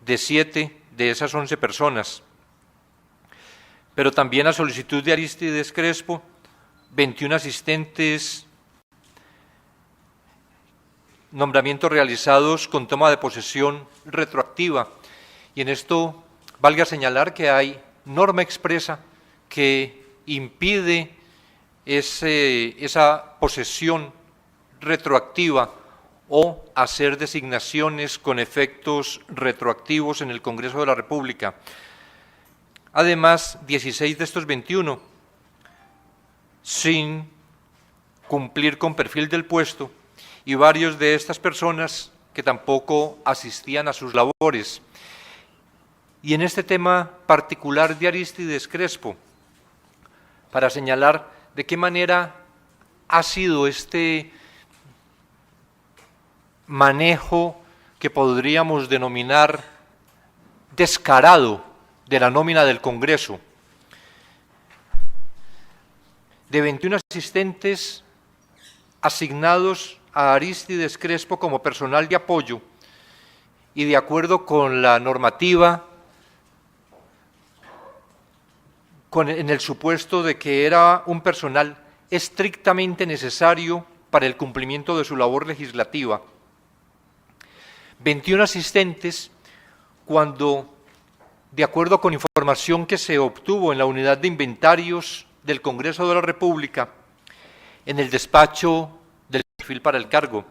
de 7 de esas 11 personas. Pero también a solicitud de Arístides Crespo, 21 asistentes, nombramientos realizados con toma de posesión retroactiva. Y en esto valga señalar que hay norma expresa que impide esa posesión retroactiva o hacer designaciones con efectos retroactivos en el Congreso de la República. Además, 16 de estos 21, sin cumplir con perfil del puesto, y varios de estas personas que tampoco asistían a sus labores. Y en este tema particular de Arístides Crespo, para señalar de qué manera ha sido este manejo que podríamos denominar descarado de la nómina del Congreso. De 21 asistentes asignados a Arístides Crespo como personal de apoyo y de acuerdo con la normativa, en el supuesto de que era un personal estrictamente necesario para el cumplimiento de su labor legislativa. 21 asistentes cuando, de acuerdo con información que se obtuvo en la unidad de inventarios del Congreso de la República, en el despacho del perfil para el cargo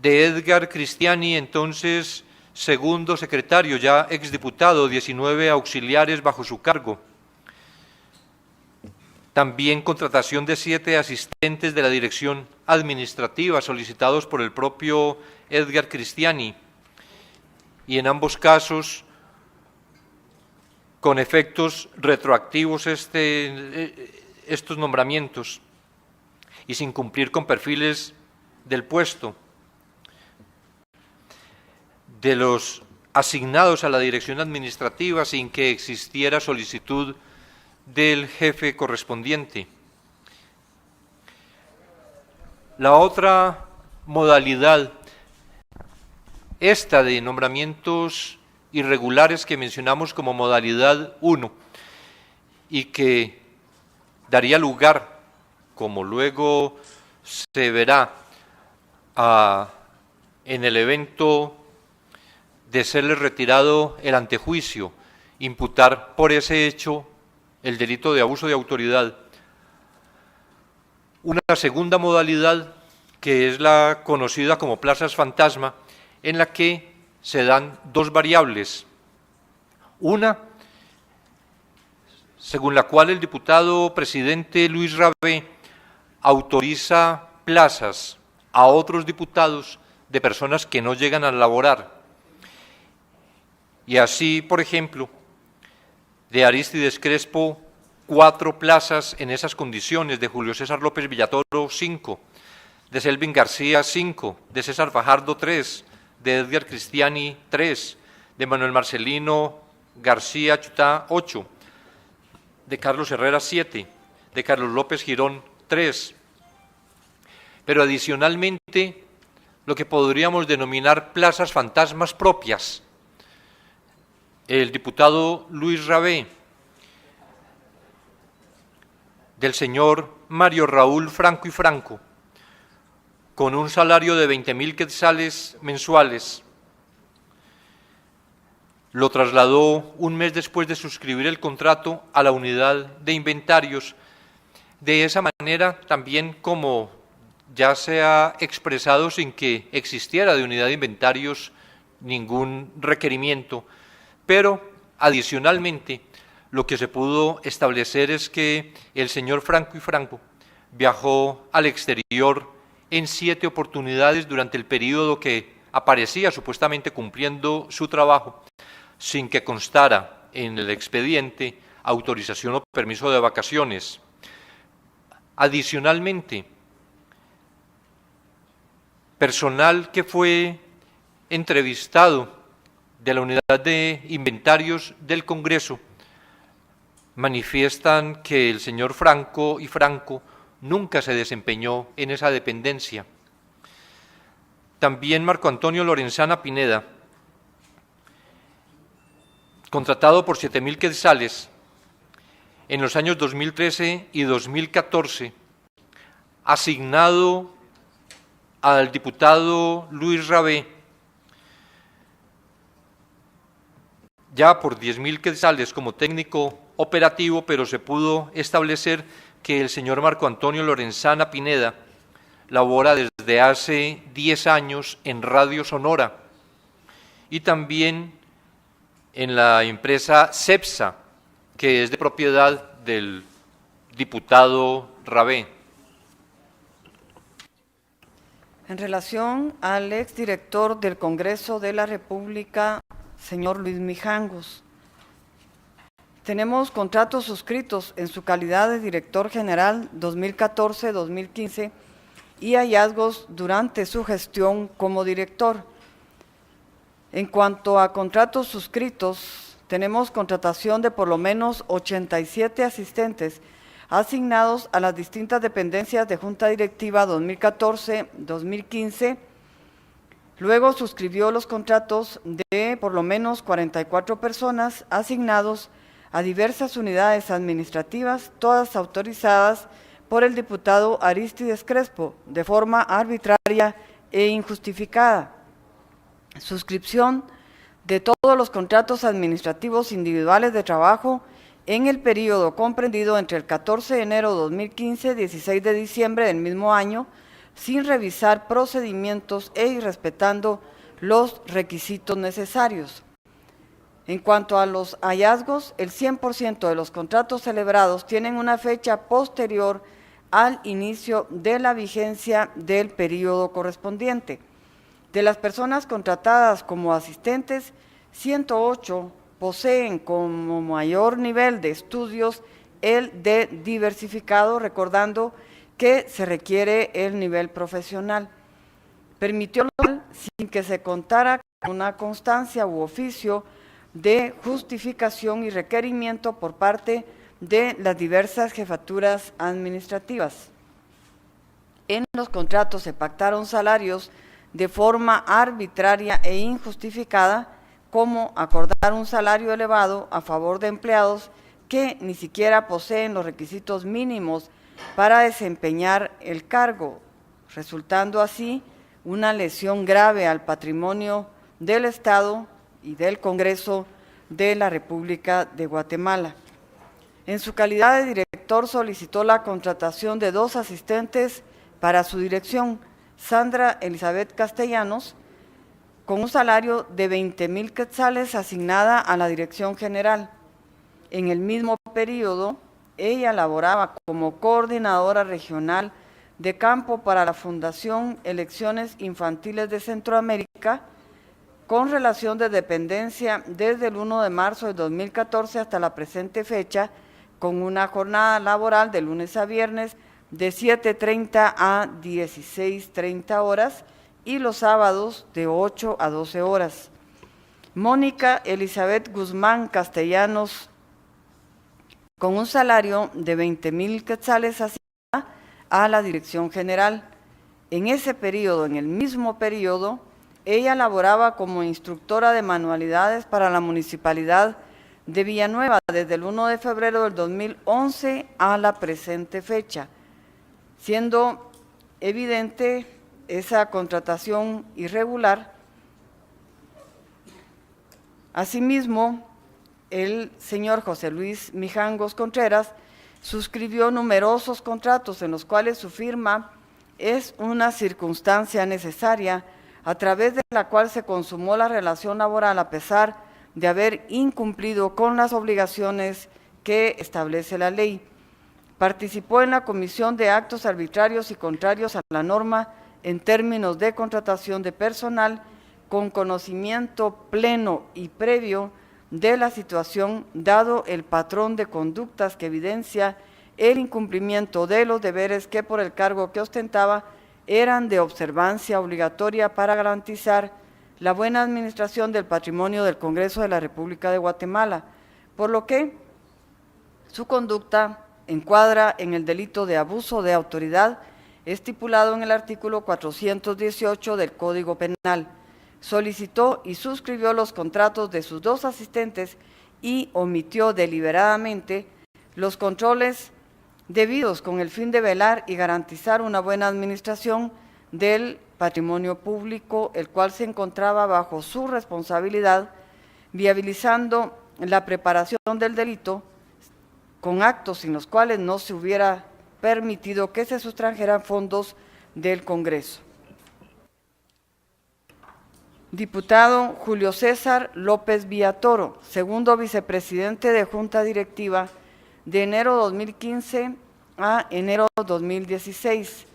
de Edgar Cristiani, entonces segundo secretario, ya exdiputado, 19 auxiliares bajo su cargo. También contratación de 7 asistentes de la dirección administrativa solicitados por el propio Edgar Cristiani, y en ambos casos con efectos retroactivos estos nombramientos y sin cumplir con perfiles del puesto. De los asignados a la dirección administrativa sin que existiera solicitud del jefe correspondiente. La otra modalidad, esta de nombramientos irregulares que mencionamos como modalidad 1 y que daría lugar, como luego se verá, en el evento de serle retirado el antejuicio, imputar por ese hecho el delito de abuso de autoridad. Una segunda modalidad, que es la conocida como plazas fantasma, en la que se dan 2 variables. Una, según la cual el diputado presidente Luis Rabé autoriza plazas a otros diputados de personas que no llegan a laborar. Y así, por ejemplo, de Arístides Crespo, 4 plazas en esas condiciones, de Julio César López Villatoro, 5, de Selvin García, 5, de César Fajardo, 3, de Edgar Cristiani, 3, de Manuel Marcelino García Chutá, 8, de Carlos Herrera, 7, de Carlos López Girón, 3. Pero adicionalmente, lo que podríamos denominar plazas fantasmas propias. El diputado Luis Rabé, del señor Mario Raúl Franco y Franco, con un salario de 20.000 quetzales mensuales, lo trasladó un mes después de suscribir el contrato a la unidad de inventarios. De esa manera, también como ya se ha expresado sin que existiera de unidad de inventarios ningún requerimiento, pero adicionalmente lo que se pudo establecer es que el señor Franco y Franco viajó al exterior en 7 oportunidades durante el periodo que aparecía supuestamente cumpliendo su trabajo, sin que constara en el expediente autorización o permiso de vacaciones. Adicionalmente, personal que fue entrevistado de la unidad de inventarios del Congreso manifiestan que el señor Franco y Franco nunca se desempeñó en esa dependencia. También Marco Antonio Lorenzana Pineda, contratado por 7.000 quetzales en los años 2013 y 2014, asignado al diputado Luis Rabé, ya por 10.000 quetzales como técnico operativo, pero se pudo establecer que el señor Marco Antonio Lorenzana Pineda labora desde hace 10 años en Radio Sonora y también en la empresa CEPSA, que es de propiedad del diputado Rabé. En relación al exdirector del Congreso de la República, señor Luis Mijangos, tenemos contratos suscritos en su calidad de director general 2014-2015 y hallazgos durante su gestión como director. En cuanto a contratos suscritos, tenemos contratación de por lo menos 87 asistentes asignados a las distintas dependencias de Junta Directiva 2014-2015. Luego suscribió los contratos de por lo menos 44 personas asignados a diversas unidades administrativas, todas autorizadas por el diputado Arístides Crespo, de forma arbitraria e injustificada. Suscripción de todos los contratos administrativos individuales de trabajo en el período comprendido entre el 14 de enero de 2015 y 16 de diciembre del mismo año, sin revisar procedimientos e irrespetando los requisitos necesarios. En cuanto a los hallazgos, el 100% de los contratos celebrados tienen una fecha posterior al inicio de la vigencia del período correspondiente. De las personas contratadas como asistentes, 108 poseen como mayor nivel de estudios el de diversificado, recordando que se requiere el nivel profesional. Permitió sin que se contara con una constancia u oficio de justificación y requerimiento por parte de las diversas jefaturas administrativas. En los contratos se pactaron salarios de forma arbitraria e injustificada, como acordar un salario elevado a favor de empleados que ni siquiera poseen los requisitos mínimos para desempeñar el cargo, resultando así una lesión grave al patrimonio del Estado y del Congreso de la República de Guatemala. En su calidad de director solicitó la contratación de 2 asistentes para su dirección, Sandra Elizabeth Castellanos, con un salario de 20.000 quetzales asignada a la dirección general. En el mismo periodo, ella laboraba como coordinadora regional de campo para la Fundación Elecciones Infantiles de Centroamérica, con relación de dependencia desde el 1 de marzo de 2014 hasta la presente fecha, con una jornada laboral de lunes a viernes de 7:30 a 16:30 horas y los sábados de 8 a 12 horas. Mónica Elizabeth Guzmán Castellanos, con un salario de 20.000 quetzales asignada a la dirección general. En ese periodo, en el mismo periodo, ella laboraba como instructora de manualidades para la municipalidad de Villanueva desde el 1 de febrero del 2011 a la presente fecha, siendo evidente esa contratación irregular. Asimismo, el señor José Luis Mijangos Contreras suscribió numerosos contratos en los cuales su firma es una circunstancia necesaria a través de la cual se consumó la relación laboral a pesar de haber incumplido con las obligaciones que establece la ley. Participó en la comisión de actos arbitrarios y contrarios a la norma en términos de contratación de personal con conocimiento pleno y previo de la situación, dado el patrón de conductas que evidencia el incumplimiento de los deberes que por el cargo que ostentaba eran de observancia obligatoria para garantizar la buena administración del patrimonio del Congreso de la República de Guatemala, por lo que su conducta encuadra en el delito de abuso de autoridad, estipulado en el artículo 418 del Código Penal. Solicitó y suscribió los contratos de sus 2 asistentes y omitió deliberadamente los controles debidos con el fin de velar y garantizar una buena administración del patrimonio público, el cual se encontraba bajo su responsabilidad, viabilizando la preparación del delito con actos sin los cuales no se hubiera permitido que se sustrajeran fondos del Congreso. Diputado Julio César López Villatoro, segundo vicepresidente de Junta Directiva, de enero 2015 a enero 2016.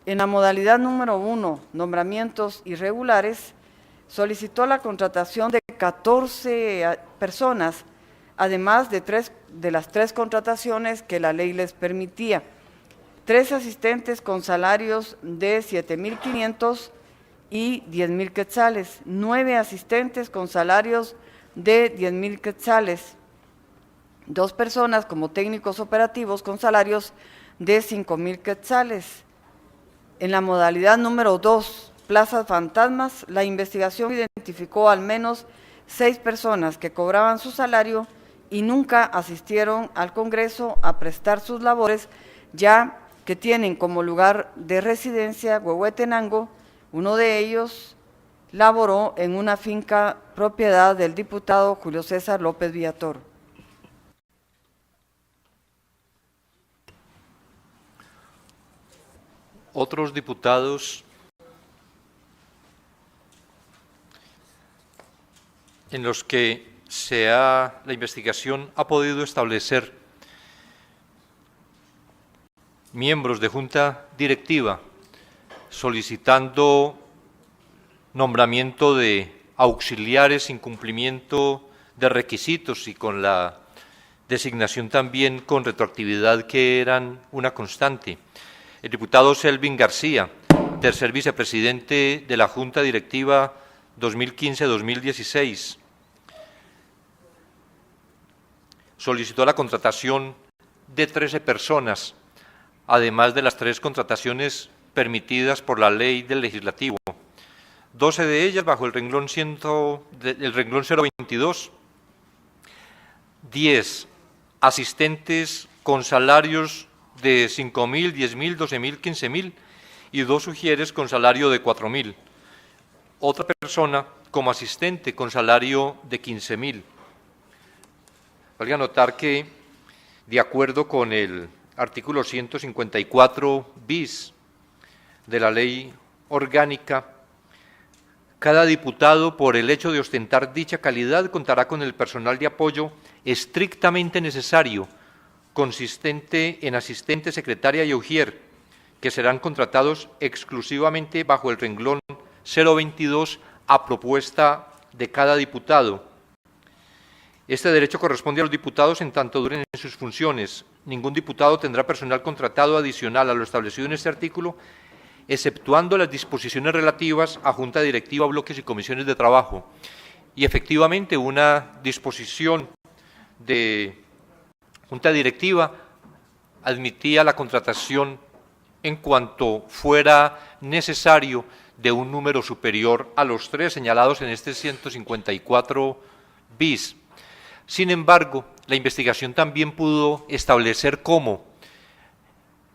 En la modalidad número 1, nombramientos irregulares, solicitó la contratación de 14 personas, además de las 3 contrataciones que la ley les permitía. 3 asistentes con salarios de 7,500 y 10,000 quetzales, 9 asistentes con salarios de 10,000 quetzales, 2 personas como técnicos operativos con salarios de 5,000 quetzales. En la modalidad número 2, plazas fantasmas, la investigación identificó al menos 6 personas que cobraban su salario y nunca asistieron al Congreso a prestar sus labores, ya que tienen como lugar de residencia Huehuetenango. Uno de ellos laboró en una finca propiedad del diputado Julio César López Villatoro. Otros diputados en los que la investigación ha podido establecer miembros de junta directiva solicitando nombramiento de auxiliares sin cumplimiento de requisitos y con la designación también con retroactividad que eran una constante. El diputado Selvin García, tercer vicepresidente de la Junta Directiva 2015-2016, solicitó la contratación de 13 personas, además de las 3 contrataciones permitidas por la ley del legislativo, 12 de ellas bajo el renglón 022, 10 asistentes con salarios de 5,000, 10,000, 12,000, 15,000 y 2 ujieres con salario de 4,000. Otra persona como asistente con salario de 15,000. Valga notar que, de acuerdo con el artículo 154 bis de la ley orgánica, cada diputado, por el hecho de ostentar dicha calidad, contará con el personal de apoyo estrictamente necesario, consistente en asistente, secretaria y ujier, que serán contratados exclusivamente bajo el renglón 022 a propuesta de cada diputado. Este derecho corresponde a los diputados en tanto duren en sus funciones. Ningún diputado tendrá personal contratado adicional a lo establecido en este artículo, exceptuando las disposiciones relativas a junta directiva, bloques y comisiones de trabajo. Y efectivamente una disposición de junta directiva admitía la contratación en cuanto fuera necesario de un número superior a los 3 señalados en este 154 bis. Sin embargo, la investigación también pudo establecer cómo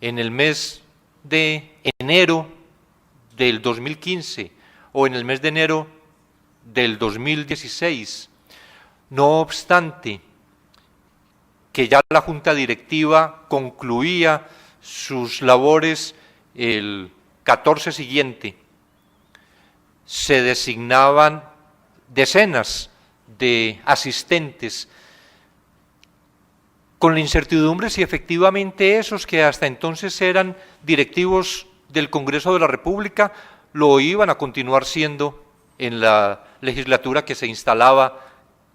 en el mes de enero del 2015 o en el mes de enero del 2016, no obstante que ya la Junta Directiva concluía sus labores el 14 siguiente, se designaban decenas de asistentes con la incertidumbre si efectivamente esos que hasta entonces eran directivos del Congreso de la República lo iban a continuar siendo en la legislatura que se instalaba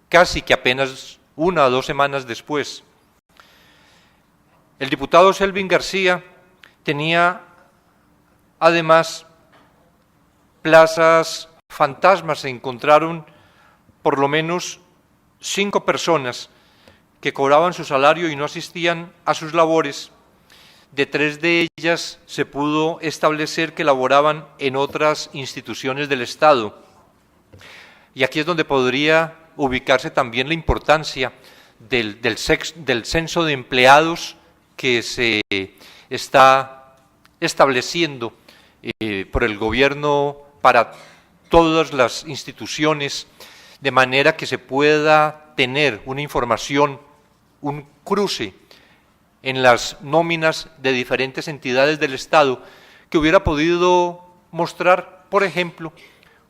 casi que apenas 1 o 2 semanas después. El diputado Selvin García tenía además plazas fantasmas. Se encontraron por lo menos 5 personas que cobraban su salario y no asistían a sus labores, de 3 de ellas se pudo establecer que laboraban en otras instituciones del Estado. Y aquí es donde podría ubicarse también la importancia del censo de empleados que se está estableciendo por el gobierno para todas las instituciones, de manera que se pueda tener una información, un cruce en las nóminas de diferentes entidades del Estado que hubiera podido mostrar, por ejemplo,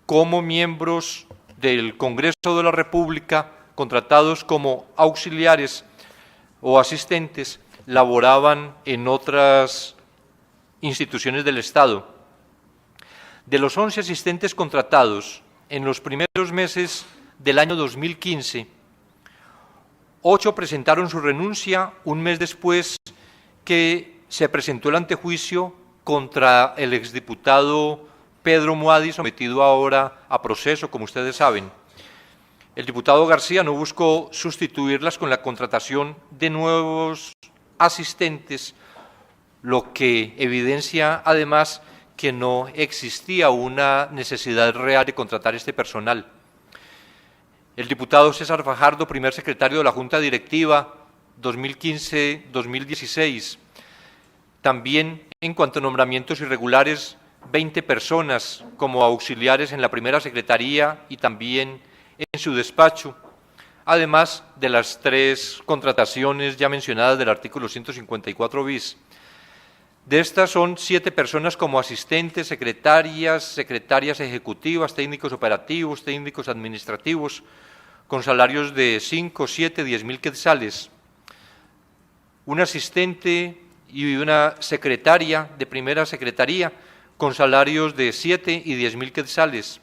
cómo miembros del Congreso de la República, contratados como auxiliares o asistentes, laboraban en otras instituciones del Estado. De los 11 asistentes contratados en los primeros meses del año 2015, 8 presentaron su renuncia un mes después que se presentó el antejuicio contra el exdiputado Pedro Muadi, sometido ahora a proceso, como ustedes saben. El diputado García no buscó sustituirlas con la contratación de nuevos asistentes, lo que evidencia además que no existía una necesidad real de contratar este personal. El diputado César Fajardo, primer secretario de la Junta Directiva 2015-2016, también en cuanto a nombramientos irregulares, 20 personas como auxiliares en la primera secretaría y también en su despacho, además de las 3 contrataciones ya mencionadas del artículo 154 bis. De estas son 7 personas como asistentes, secretarias ejecutivas, técnicos operativos, técnicos administrativos, con salarios de 5, 7, 10 mil quetzales. Un asistente y una secretaria de primera secretaría con salarios de 7 y 10 mil quetzales.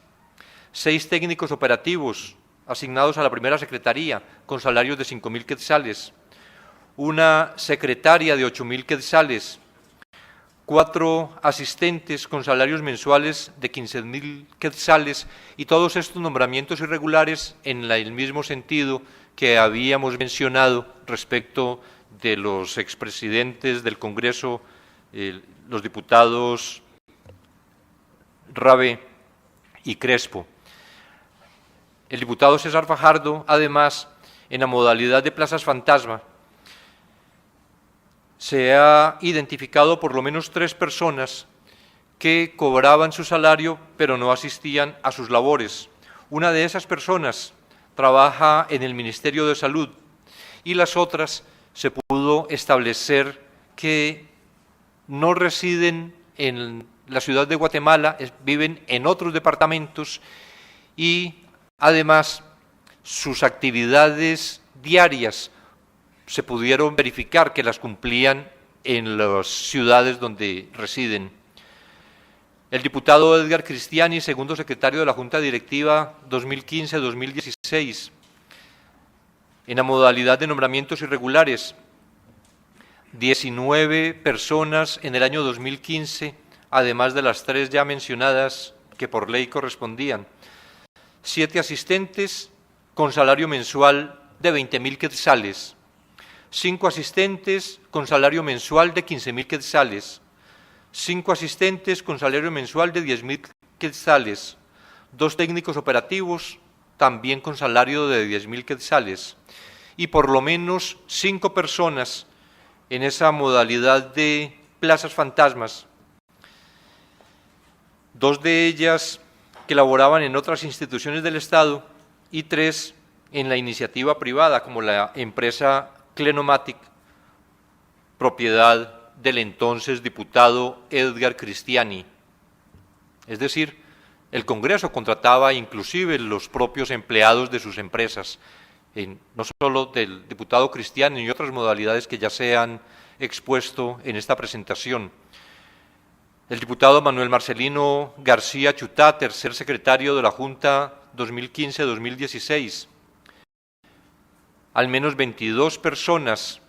6 técnicos operativos asignados a la primera secretaría con salarios de 5 mil quetzales. Una secretaria de 8 mil quetzales. 4 asistentes con salarios mensuales de 15 mil quetzales, y todos estos nombramientos irregulares en el mismo sentido que habíamos mencionado respecto de los expresidentes del Congreso, los diputados Rabé y Crespo. El diputado César Fajardo, además, en la modalidad de plazas fantasma, se ha identificado por lo menos 3 personas que cobraban su salario pero no asistían a sus labores. Una de esas personas trabaja en el Ministerio de Salud y las otras se pudo establecer que no residen en la ciudad de Guatemala, viven en otros departamentos y además sus actividades diarias se pudieron verificar que las cumplían en las ciudades donde residen. El diputado Edgar Cristiani, segundo secretario de la Junta Directiva 2015-2016, en la modalidad de nombramientos irregulares, 19 personas en el año 2015, además de las 3 ya mencionadas que por ley correspondían. 7 asistentes con salario mensual de 20 mil quetzales. 5 asistentes con salario mensual de 15 mil quetzales, 5 asistentes con salario mensual de 10 mil quetzales, 2 técnicos operativos también con salario de 10 mil quetzales, y por lo menos 5 personas en esa modalidad de plazas fantasmas, 2 de ellas que laboraban en otras instituciones del Estado y 3 en la iniciativa privada, como la empresa Clenomatic, propiedad del entonces diputado Edgar Cristiani. Es decir, el Congreso contrataba inclusive los propios empleados de sus empresas, no solo del diputado Cristiani y otras modalidades que ya se han expuesto en esta presentación. El diputado Manuel Marcelino García Chutá, tercer secretario de la Junta 2015-2016. Al menos 22 personas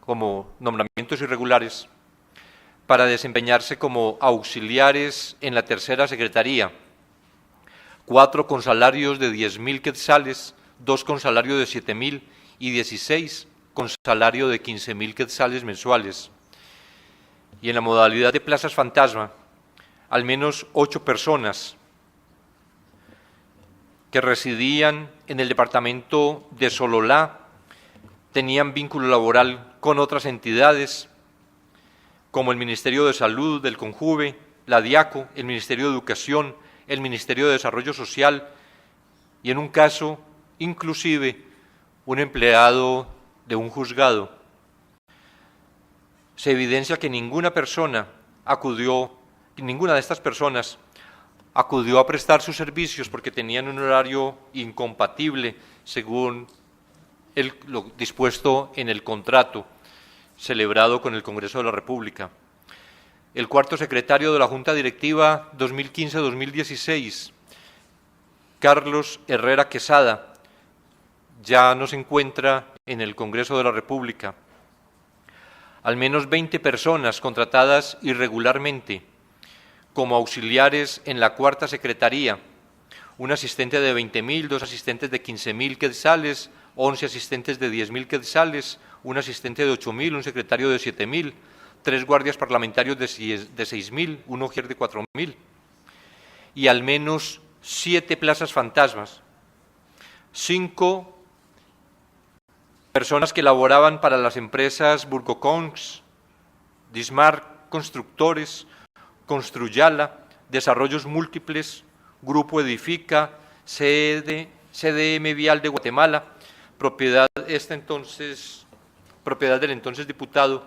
como nombramientos irregulares para desempeñarse como auxiliares en la tercera secretaría, 4 con salarios de 10 mil quetzales, 2 con salario de 7 mil y 16 con salario de 15 mil quetzales mensuales. y en la modalidad de plazas fantasma, al menos 8 personas que residían en el departamento de Sololá tenían vínculo laboral con otras entidades, como el Ministerio de Salud, del Conjuve, la DIACO, el Ministerio de Educación, el Ministerio de Desarrollo Social y, en un caso, inclusive, un empleado de un juzgado. Se evidencia que ninguna de estas personas acudió a prestar sus servicios porque tenían un horario incompatible según lo dispuesto en el contrato celebrado con el Congreso de la República. El cuarto secretario de la Junta Directiva 2015-2016, Carlos Herrera Quesada, ya no se encuentra en el Congreso de la República. Al menos 20 personas contratadas irregularmente como auxiliares en la cuarta secretaría, un asistente de 20.000, 2 asistentes de 15.000 quetzales, 11 asistentes de 10.000 quetzales, un asistente de 8.000, un secretario de 7.000, 3 guardias parlamentarios de 6.000, un ujier de 4.000, y al menos 7 plazas fantasmas, 5 personas que laboraban para las empresas Burgocons, Dismar Constructores, Construyala, Desarrollos Múltiples, Grupo Edifica, CDM Vial de Guatemala, propiedad del entonces diputado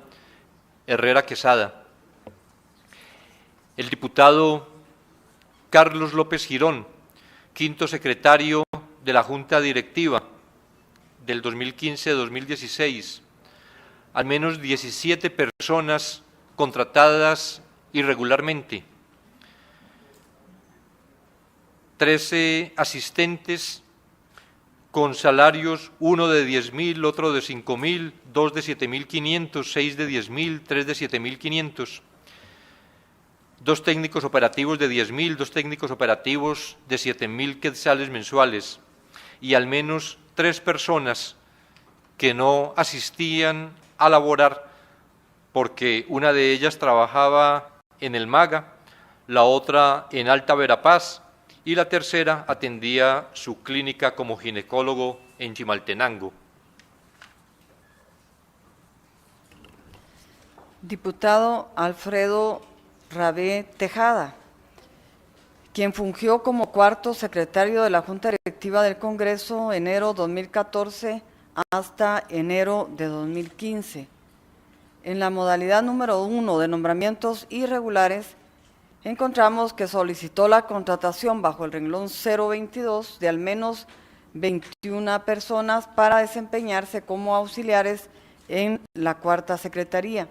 Herrera Quesada. El diputado Carlos López Girón, quinto secretario de la Junta Directiva del 2015-2016, al menos 17 personas contratadas irregularmente, 13 asistentes con salarios, uno de 10.000, otro de 5.000, 2 de 7.500, 6 de 10.000, 3 de 7.500, 2 técnicos operativos de 10.000, 2 técnicos operativos de 7.000 quetzales mensuales y al menos 3 personas que no asistían a laborar porque una de ellas trabajaba en el MAGA, la otra en Alta Verapaz y la tercera atendía su clínica como ginecólogo en Chimaltenango. Diputado Alfredo Rabé Tejada, quien fungió como cuarto secretario de la Junta Directiva del Congreso enero 2014 hasta enero de 2015. En la modalidad número 1 de nombramientos irregulares, encontramos que solicitó la contratación bajo el renglón 022 de al menos 21 personas para desempeñarse como auxiliares en la cuarta secretaría.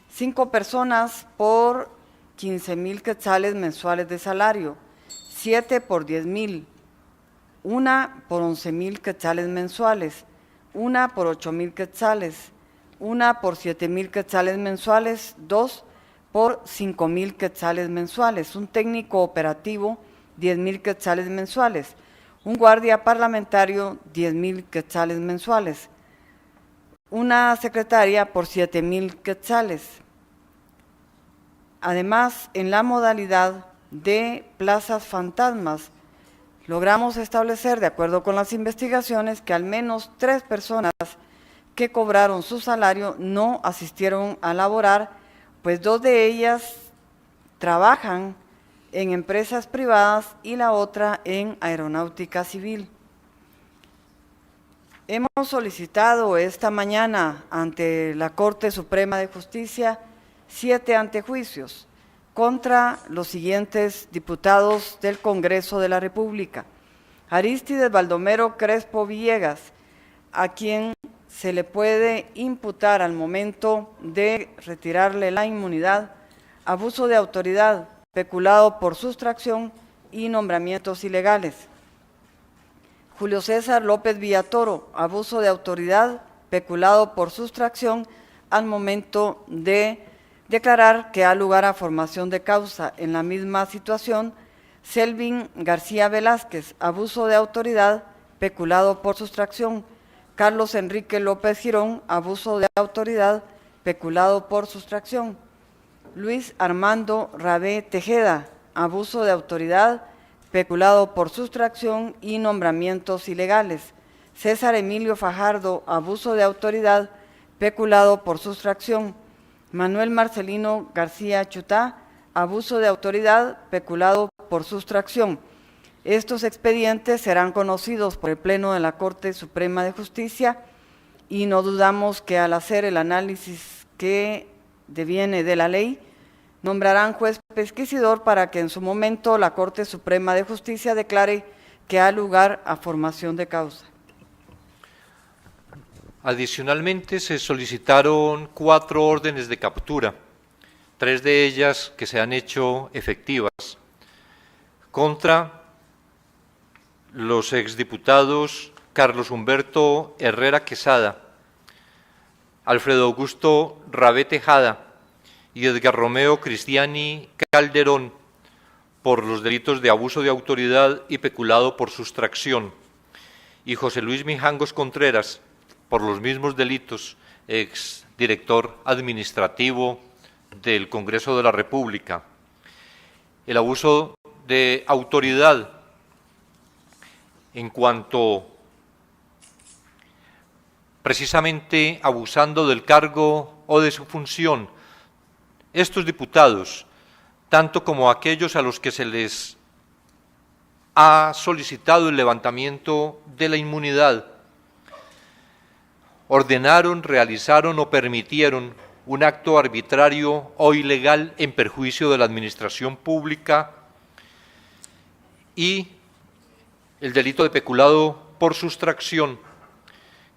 5 personas por 15.000 quetzales mensuales de salario, 7 por 10.000, 1 por 11.000 quetzales mensuales, 1 por 8.000 quetzales, 1 por 7.000 quetzales mensuales, 2 por 5.000 quetzales mensuales, un técnico operativo 10.000 quetzales mensuales, un guardia parlamentario 10.000 quetzales mensuales, una secretaria por 7.000 quetzales. Además, en la modalidad de plazas fantasmas, logramos establecer, de acuerdo con las investigaciones, que al menos 3 personas que cobraron su salario no asistieron a laborar, pues 2 de ellas trabajan en empresas privadas y la otra en aeronáutica civil. Hemos solicitado esta mañana ante la Corte Suprema de Justicia 7 antejuicios contra los siguientes diputados del Congreso de la República: Arístides Baldomero Crespo Villegas, a quien se le puede imputar al momento de retirarle la inmunidad abuso de autoridad, peculado por sustracción y nombramientos ilegales. Julio César López Villatoro, abuso de autoridad, peculado por sustracción al momento de declarar que da lugar a formación de causa. En la misma situación, Selvin García Velázquez, abuso de autoridad, peculado por sustracción. Carlos Enrique López Girón, abuso de autoridad, peculado por sustracción. Luis Armando Rabé Tejeda, abuso de autoridad, peculado por sustracción y nombramientos ilegales. César Emilio Fajardo, abuso de autoridad, peculado por sustracción. Manuel Marcelino García Chutá, abuso de autoridad, peculado por sustracción. Estos expedientes serán conocidos por el Pleno de la Corte Suprema de Justicia y no dudamos que al hacer el análisis que deviene de la ley, nombrarán juez pesquisidor para que en su momento la Corte Suprema de Justicia declare que ha lugar a formación de causa. Adicionalmente, se solicitaron 4 órdenes de captura, 3 de ellas que se han hecho efectivas, contra los exdiputados Carlos Humberto Herrera Quesada, Alfredo Augusto Rabé Tejada y Edgar Romeo Cristiani Calderón por los delitos de abuso de autoridad y peculado por sustracción, y José Luis Mijangos Contreras por los mismos delitos, exdirector administrativo del Congreso de la República. El abuso de autoridad en cuanto precisamente abusando del cargo o de su función, estos diputados, tanto como aquellos a los que se les ha solicitado el levantamiento de la inmunidad, ordenaron, realizaron o permitieron un acto arbitrario o ilegal en perjuicio de la administración pública, y el delito de peculado por sustracción,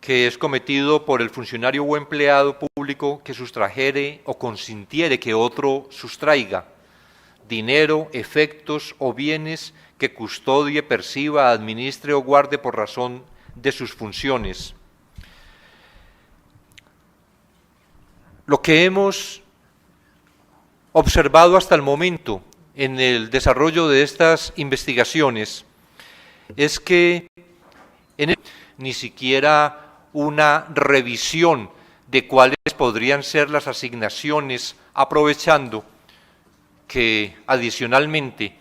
que es cometido por el funcionario o empleado público que sustrajere o consintiere que otro sustraiga dinero, efectos o bienes que custodie, perciba, administre o guarde por razón de sus funciones. Lo que hemos observado hasta el momento en el desarrollo de estas investigaciones es que ni siquiera una revisión de cuáles podrían ser las asignaciones, aprovechando que adicionalmente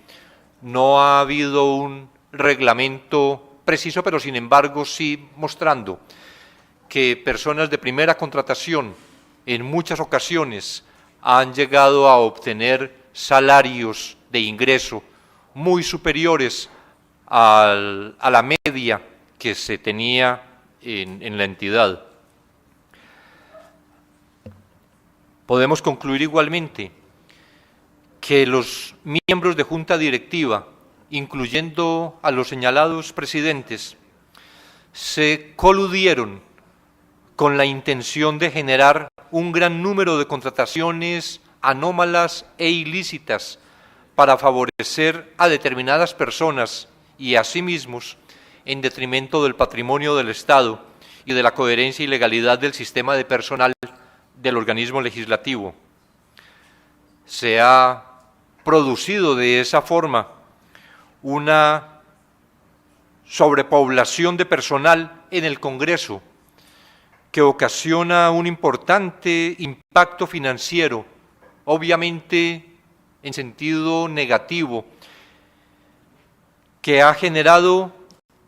no ha habido un reglamento preciso, pero sin embargo sí mostrando que personas de primera contratación en muchas ocasiones han llegado a obtener salarios de ingreso muy superiores a la media que se tenía en la entidad. Podemos concluir igualmente que los miembros de junta directiva, incluyendo a los señalados presidentes, se coludieron con la intención de generar un gran número de contrataciones anómalas e ilícitas para favorecer a determinadas personas y a sí mismos en detrimento del patrimonio del Estado y de la coherencia y legalidad del sistema de personal del organismo legislativo. Se ha producido de esa forma una sobrepoblación de personal en el Congreso que ocasiona un importante impacto financiero, obviamente en sentido negativo, que ha generado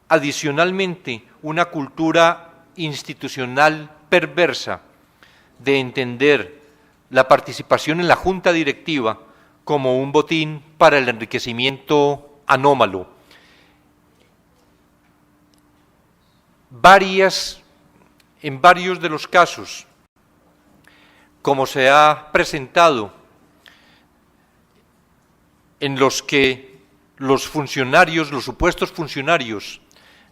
adicionalmente una cultura institucional perversa de entender la participación en la junta directiva como un botín para el enriquecimiento anómalo. En varios de los casos, como se ha presentado, en los que los funcionarios, los supuestos funcionarios,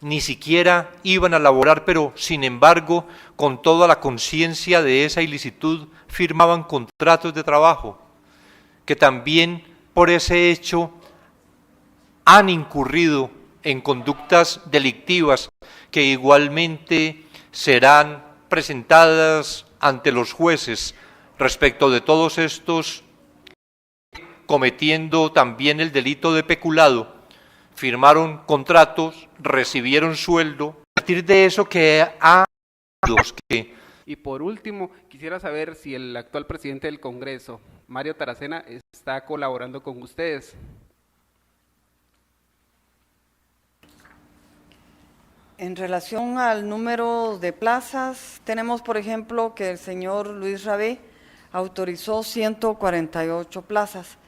ni siquiera iban a laborar, pero sin embargo, con toda la conciencia de esa ilicitud, firmaban contratos de trabajo, que también por ese hecho han incurrido en conductas delictivas que igualmente serán presentadas ante los jueces respecto de todos estos, cometiendo también el delito de peculado, firmaron contratos, recibieron sueldo, a partir de eso Y por último, quisiera saber si el actual presidente del Congreso, Mario Taracena está colaborando con ustedes. En relación al número de plazas, tenemos por ejemplo que el señor Luis Rabé autorizó 148 plazas,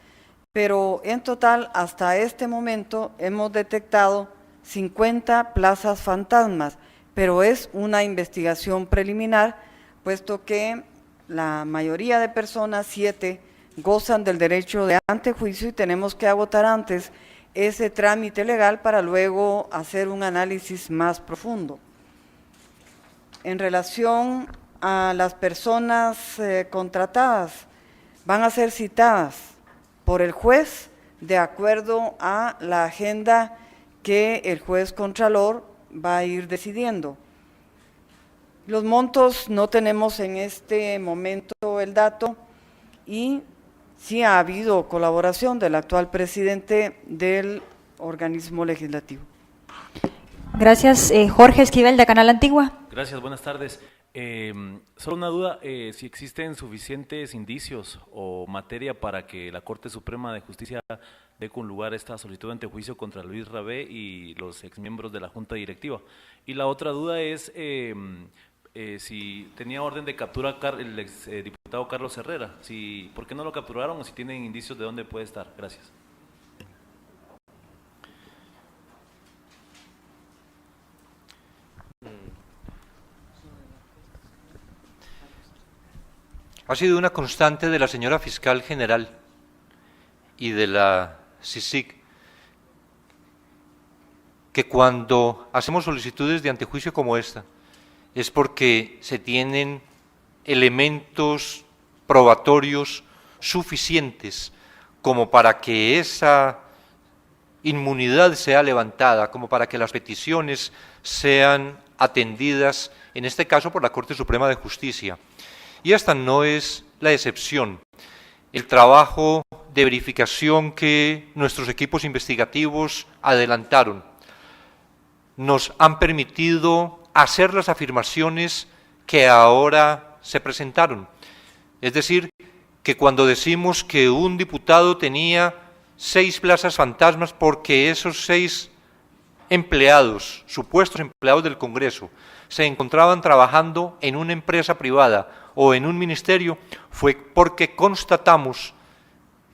pero en total hasta este momento hemos detectado 50 plazas fantasmas, pero es una investigación preliminar, puesto que la mayoría de personas, 7, gozan del derecho de antejuicio y tenemos que agotar antes ese trámite legal para luego hacer un análisis más profundo. En relación a las personas contratadas, van a ser citadas por el juez de acuerdo a la agenda que el juez contralor va a ir decidiendo. Los montos no tenemos en este momento el dato y sí ha habido colaboración del actual presidente del organismo legislativo. Gracias. Jorge Esquivel, de Canal Antigua. Gracias, buenas tardes. Solo una duda, si existen suficientes indicios o materia para que la Corte Suprema de Justicia dé con lugar esta solicitud de antejuicio contra Luis Rabé y los exmiembros de la Junta Directiva. Y la otra duda es si tenía orden de captura el exdiputado Carlos Herrera, ¿por qué no lo capturaron o si tienen indicios de dónde puede estar? Gracias. Ha sido una constante de la señora fiscal general y de la CICIG que cuando hacemos solicitudes de antejuicio como esta es porque se tienen elementos probatorios suficientes como para que esa inmunidad sea levantada, como para que las peticiones sean atendidas, en este caso por la Corte Suprema de Justicia. Y esta no es la excepción. El trabajo de verificación que nuestros equipos investigativos adelantaron nos han permitido hacer las afirmaciones que ahora se presentaron. Es decir, que cuando decimos que un diputado tenía 6 plazas fantasmas porque esos 6 empleados, supuestos empleados del Congreso, se encontraban trabajando en una empresa privada o en un ministerio, fue porque constatamos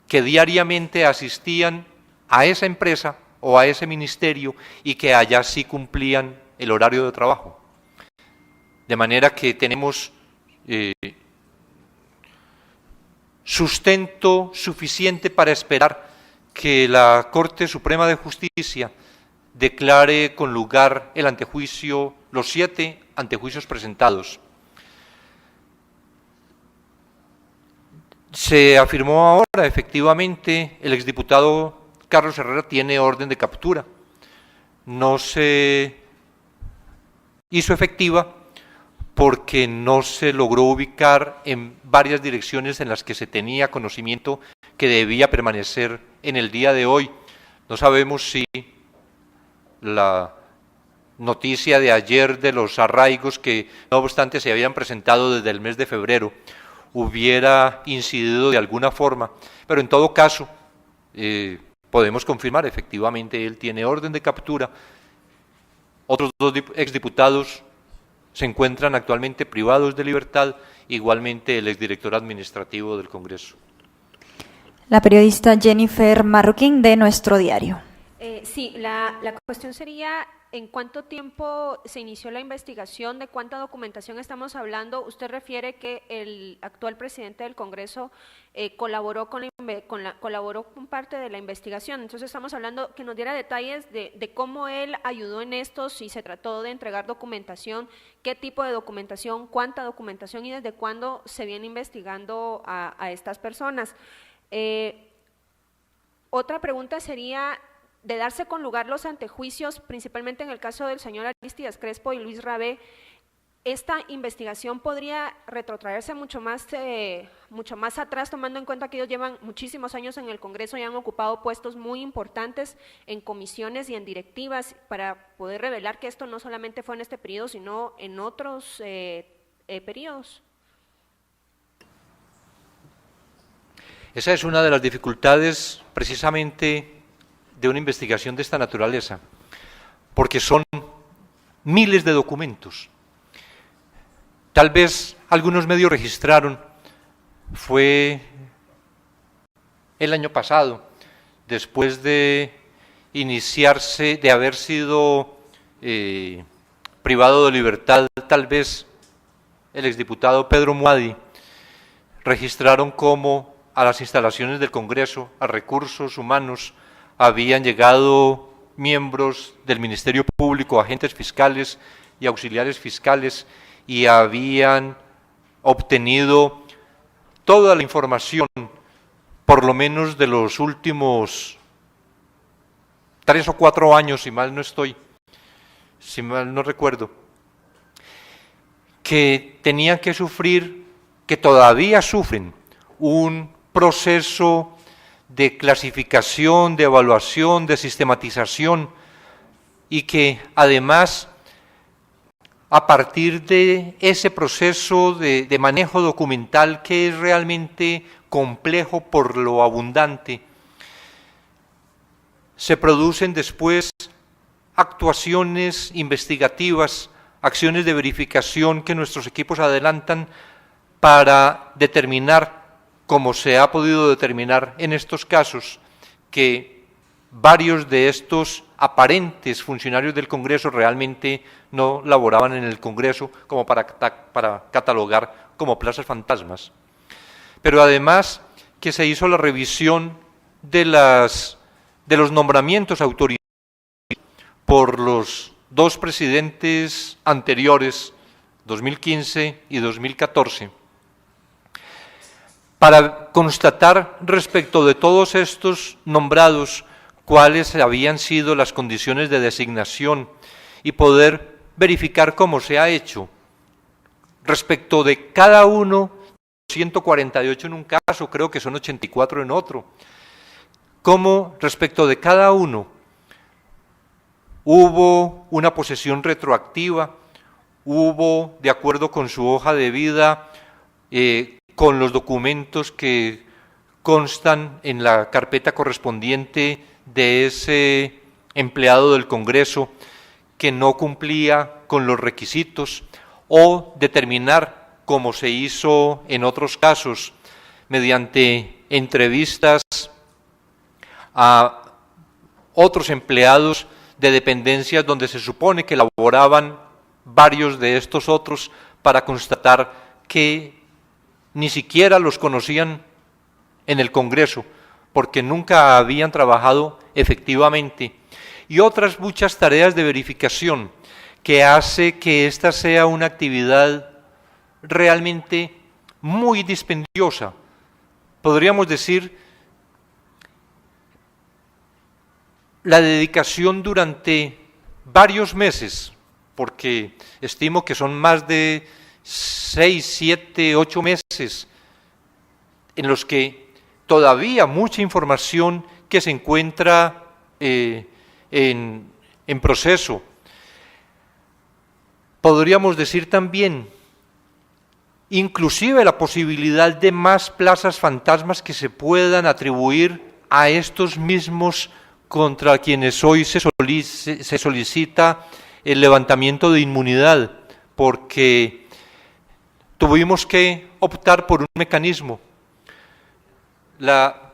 que diariamente asistían a esa empresa o a ese ministerio y que allá sí cumplían el horario de trabajo. De manera que tenemos sustento suficiente para esperar que la Corte Suprema de Justicia declare con lugar el antejuicio, los 7 antejuicios presentados. Se afirmó ahora, efectivamente, el exdiputado Carlos Herrera tiene orden de captura. No se hizo efectiva porque no se logró ubicar en varias direcciones en las que se tenía conocimiento que debía permanecer en el día de hoy. No sabemos si la noticia de ayer de los arraigos que no obstante se habían presentado desde el mes de febrero hubiera incidido de alguna forma, pero en todo caso podemos confirmar, efectivamente él tiene orden de captura. Otros 2 exdiputados se encuentran actualmente privados de libertad, igualmente el exdirector administrativo del Congreso. La periodista Jennifer Marroquín, de Nuestro Diario. Sí, la cuestión sería, ¿en cuánto tiempo se inició la investigación? ¿De cuánta documentación estamos hablando? Usted refiere que el actual presidente del Congreso colaboró con parte de la investigación. Entonces estamos hablando que nos diera detalles de cómo él ayudó en esto, si se trató de entregar documentación, qué tipo de documentación, cuánta documentación y desde cuándo se viene investigando a estas personas. Otra pregunta sería, de darse con lugar los antejuicios, principalmente en el caso del señor Aristides Crespo y Luis Rabé, esta investigación podría retrotraerse mucho más atrás, tomando en cuenta que ellos llevan muchísimos años en el Congreso y han ocupado puestos muy importantes en comisiones y en directivas para poder revelar que esto no solamente fue en este periodo, sino en otros periodos. Esa es una de las dificultades precisamente de una investigación de esta naturaleza, porque son miles de documentos. Tal vez algunos medios registraron, fue el año pasado, después de iniciarse, de haber sido privado de libertad, tal vez el exdiputado Pedro Muadi, registraron cómo a las instalaciones del Congreso, a recursos humanos, habían llegado miembros del Ministerio Público, agentes fiscales y auxiliares fiscales, y habían obtenido toda la información, por lo menos de los últimos 3 o 4 años, si mal no recuerdo, que tenían que sufrir, que todavía sufren, un proceso de clasificación, de evaluación, de sistematización, y que además, a partir de ese proceso de manejo documental que es realmente complejo por lo abundante, se producen después actuaciones investigativas, acciones de verificación que nuestros equipos adelantan para determinar, como se ha podido determinar en estos casos, que varios de estos aparentes funcionarios del Congreso realmente no laboraban en el Congreso, como para catalogar como plazas fantasmas. Pero además que se hizo la revisión de los nombramientos autorizados por los 2 presidentes anteriores, 2015 y 2014, para constatar respecto de todos estos nombrados cuáles habían sido las condiciones de designación y poder verificar cómo se ha hecho respecto de cada uno, 148 en un caso, creo que son 84 en otro, cómo respecto de cada uno hubo una posesión retroactiva, hubo, de acuerdo con su hoja de vida, con los documentos que constan en la carpeta correspondiente de ese empleado del Congreso que no cumplía con los requisitos, o determinar, como se hizo en otros casos, mediante entrevistas a otros empleados de dependencias donde se supone que laboraban varios de estos otros, para constatar que ni siquiera los conocían en el Congreso, porque nunca habían trabajado efectivamente, y otras muchas tareas de verificación que hace que esta sea una actividad realmente muy dispendiosa. Podríamos decir, la dedicación durante varios meses, porque estimo que son más de 6, 7, 8 meses en los que todavía mucha información que se encuentra en proceso. Podríamos decir también, inclusive la posibilidad de más plazas fantasmas que se puedan atribuir a estos mismos contra quienes hoy se solicita el levantamiento de inmunidad, porque tuvimos que optar por un mecanismo, la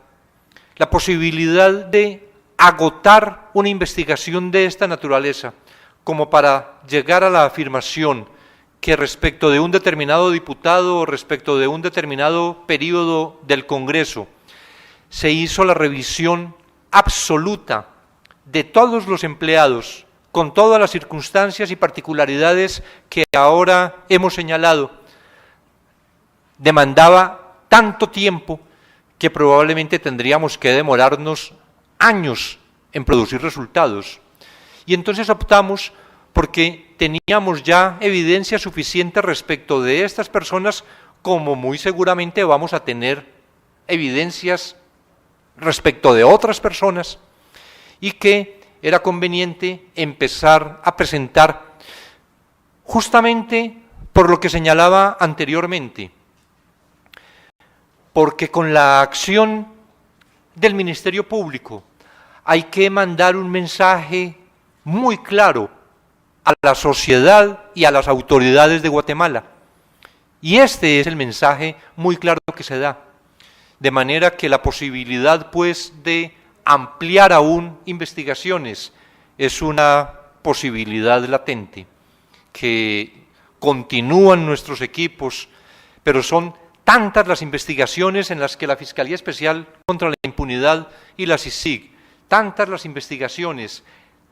posibilidad de agotar una investigación de esta naturaleza, como para llegar a la afirmación que respecto de un determinado diputado o respecto de un determinado período del Congreso se hizo la revisión absoluta de todos los empleados, con todas las circunstancias y particularidades que ahora hemos señalado, demandaba tanto tiempo que probablemente tendríamos que demorarnos años en producir resultados. Y entonces optamos porque teníamos ya evidencia suficiente respecto de estas personas, como muy seguramente vamos a tener evidencias respecto de otras personas, y que era conveniente empezar a presentar justamente por lo que señalaba anteriormente. porque con la acción del Ministerio Público hay que mandar un mensaje muy claro a la sociedad y a las autoridades de Guatemala. Y este es el mensaje muy claro que se da. De manera que la posibilidad, pues, de ampliar aún investigaciones es una posibilidad latente, que continúan nuestros equipos, pero son tantas las investigaciones en las que la Fiscalía Especial contra la Impunidad y la CICIG, tantas las investigaciones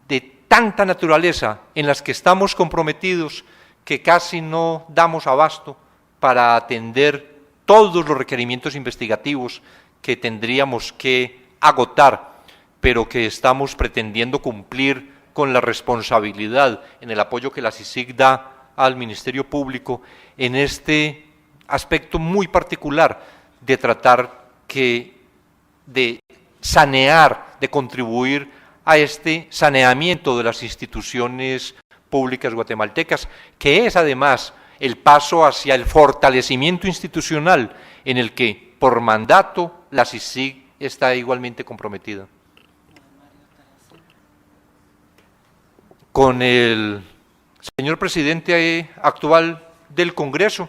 de tanta naturaleza en las que estamos comprometidos que casi no damos abasto para atender todos los requerimientos investigativos que tendríamos que agotar, pero que estamos pretendiendo cumplir con la responsabilidad en el apoyo que la CICIG da al Ministerio Público en este aspecto muy particular de tratar de sanear, de contribuir a este saneamiento de las instituciones públicas guatemaltecas, que es además el paso hacia el fortalecimiento institucional en el que por mandato la CICIG está igualmente comprometida. Con el señor presidente actual del Congreso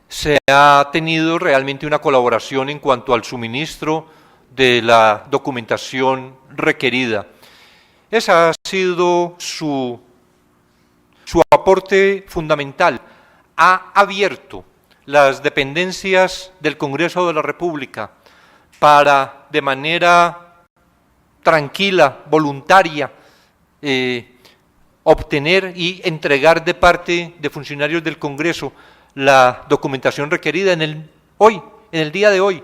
se ha tenido realmente una colaboración en cuanto al suministro de la documentación requerida. Ese ha sido su aporte fundamental. Ha abierto las dependencias del Congreso de la República para, de manera tranquila, voluntaria, obtener y entregar de parte de funcionarios del Congreso la documentación requerida en el día de hoy.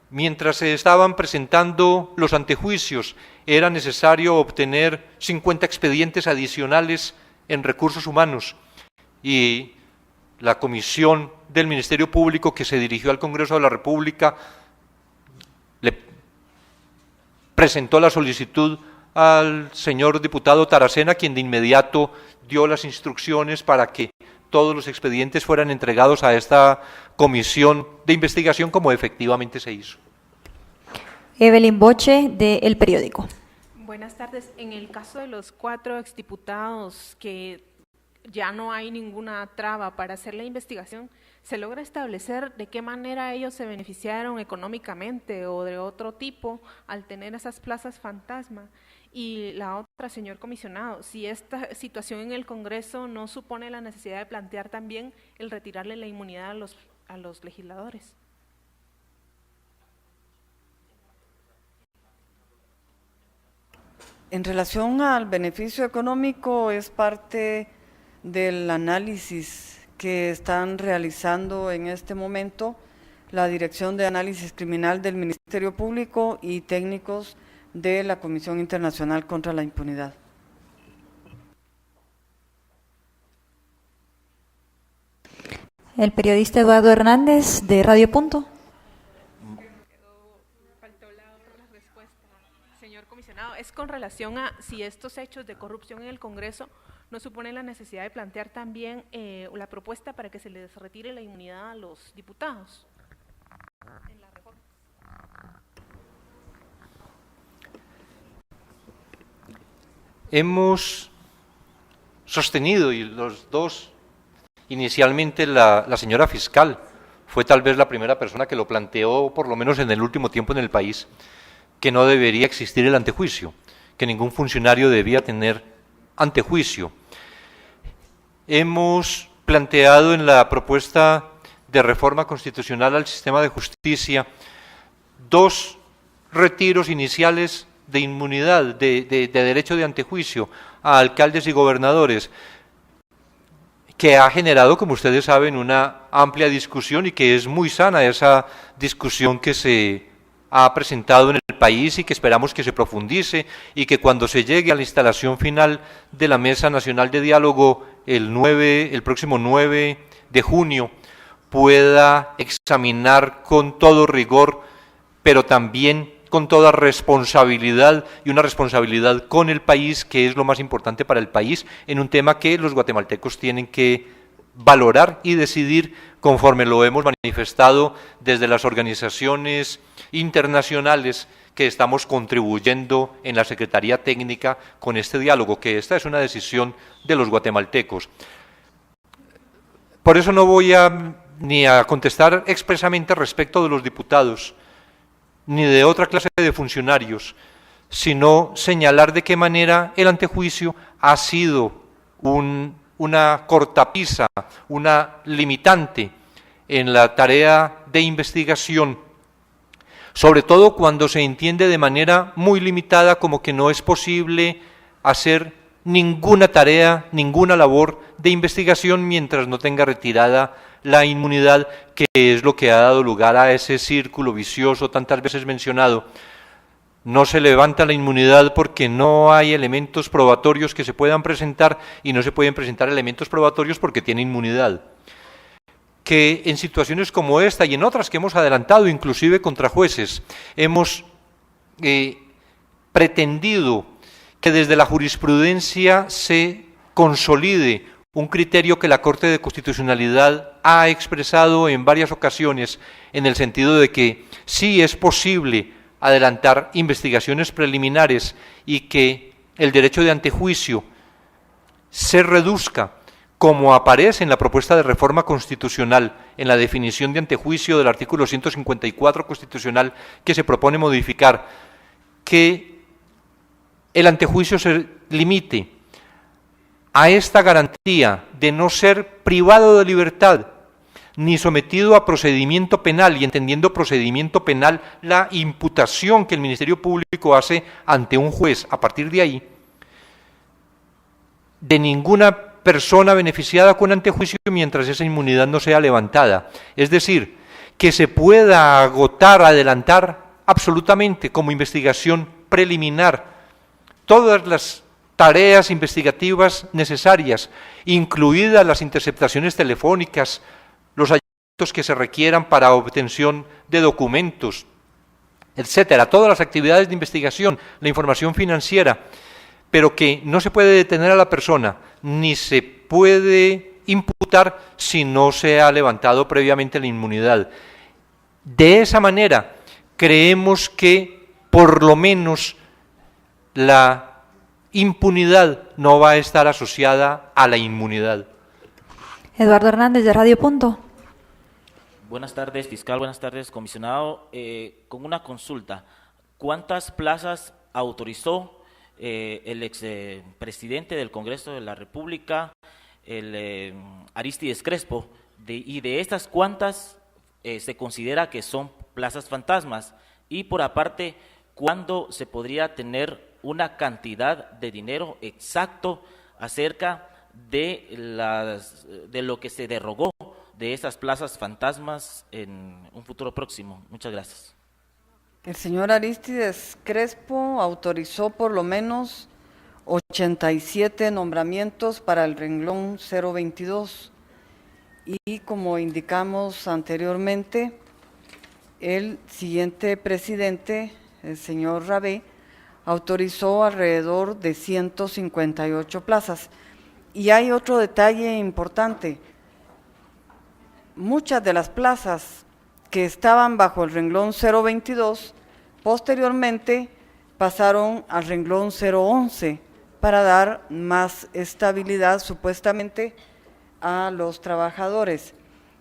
Mientras se estaban presentando los antejuicios, era necesario obtener 50 expedientes adicionales en recursos humanos y la comisión del Ministerio Público que se dirigió al Congreso de la República le presentó la solicitud al señor diputado Taracena, quien de inmediato dio las instrucciones para que todos los expedientes fueran entregados a esta comisión de investigación, como efectivamente se hizo. Evelyn Boche, de El Periódico. Buenas tardes. En el caso de los 4 exdiputados que ya no hay ninguna traba para hacer la investigación, ¿se logra establecer de qué manera ellos se beneficiaron económicamente o de otro tipo al tener esas plazas fantasma? Y la otra, señor comisionado, si esta situación en el Congreso no supone la necesidad de plantear también el retirarle la inmunidad a los legisladores. En relación al beneficio económico, es parte del análisis que están realizando en este momento la Dirección de Análisis Criminal del Ministerio Público y técnicos de la Comisión Internacional contra la Impunidad. El periodista Eduardo Hernández, de Radio Punto. Faltó la otra respuesta, señor comisionado. Es con relación a si estos hechos de corrupción en el Congreso no suponen la necesidad de plantear también la propuesta para que se les retire la inmunidad a los diputados en la reforma. Hemos sostenido, y los dos, inicialmente la señora fiscal fue tal vez la primera persona que lo planteó, por lo menos en el último tiempo en el país, que no debería existir el antejuicio, que ningún funcionario debía tener antejuicio. Hemos planteado en la propuesta de reforma constitucional al sistema de justicia 2 retiros iniciales de inmunidad, de derecho de antejuicio a alcaldes y gobernadores, que ha generado, como ustedes saben, una amplia discusión y que es muy sana esa discusión que se ha presentado en el país y que esperamos que se profundice y que cuando se llegue a la instalación final de la Mesa Nacional de Diálogo el próximo 9 de junio pueda examinar con todo rigor, pero también con toda responsabilidad y una responsabilidad con el país, que es lo más importante para el país, en un tema que los guatemaltecos tienen que valorar y decidir conforme lo hemos manifestado desde las organizaciones internacionales que estamos contribuyendo en la Secretaría Técnica con este diálogo, que esta es una decisión de los guatemaltecos. Por eso no voy ni a contestar expresamente respecto de los diputados, ni de otra clase de funcionarios, sino señalar de qué manera el antejuicio ha sido una cortapisa, una limitante en la tarea de investigación, sobre todo cuando se entiende de manera muy limitada como que no es posible hacer ninguna tarea, ninguna labor de investigación mientras no tenga retirada la inmunidad, que es lo que ha dado lugar a ese círculo vicioso tantas veces mencionado. No se levanta la inmunidad porque no hay elementos probatorios que se puedan presentar, y no se pueden presentar elementos probatorios porque tiene inmunidad. Que en situaciones como esta y en otras que hemos adelantado, inclusive contra jueces, hemos pretendido que desde la jurisprudencia se consolide un criterio que la Corte de Constitucionalidad ha expresado en varias ocasiones, en el sentido de que sí es posible adelantar investigaciones preliminares y que el derecho de antejuicio se reduzca, como aparece en la propuesta de reforma constitucional, en la definición de antejuicio del artículo 154 constitucional que se propone modificar, que el antejuicio se limite a esta garantía de no ser privado de libertad ni sometido a procedimiento penal, y entendiendo procedimiento penal la imputación que el Ministerio Público hace ante un juez. A partir de ahí, de ninguna persona beneficiada con antejuicio mientras esa inmunidad no sea levantada. Es decir, que se pueda agotar, adelantar absolutamente como investigación preliminar todas las tareas investigativas necesarias, incluidas las interceptaciones telefónicas, los hallazgos que se requieran para obtención de documentos, etcétera, todas las actividades de investigación, la información financiera, pero que no se puede detener a la persona, ni se puede imputar si no se ha levantado previamente la inmunidad. De esa manera, creemos que por lo menos la impunidad no va a estar asociada a la inmunidad. Eduardo Hernández, de Radio Punto. Buenas tardes, fiscal. Buenas tardes, comisionado. Con una consulta, ¿cuántas plazas autorizó el expresidente del Congreso de la República, el Arístides Crespo, y de estas cuántas se considera que son plazas fantasmas? Y por aparte, ¿cuándo se podría tener una cantidad de dinero exacto acerca de lo que se derogó de esas plazas fantasmas en un futuro próximo? Muchas gracias. El señor Arístides Crespo autorizó por lo menos 87 nombramientos para el renglón 022, y como indicamos anteriormente, el siguiente presidente, el señor Rabé, autorizó alrededor de 158 plazas. Y hay otro detalle importante: muchas de las plazas que estaban bajo el renglón 022, posteriormente pasaron al renglón 011 para dar más estabilidad supuestamente a los trabajadores.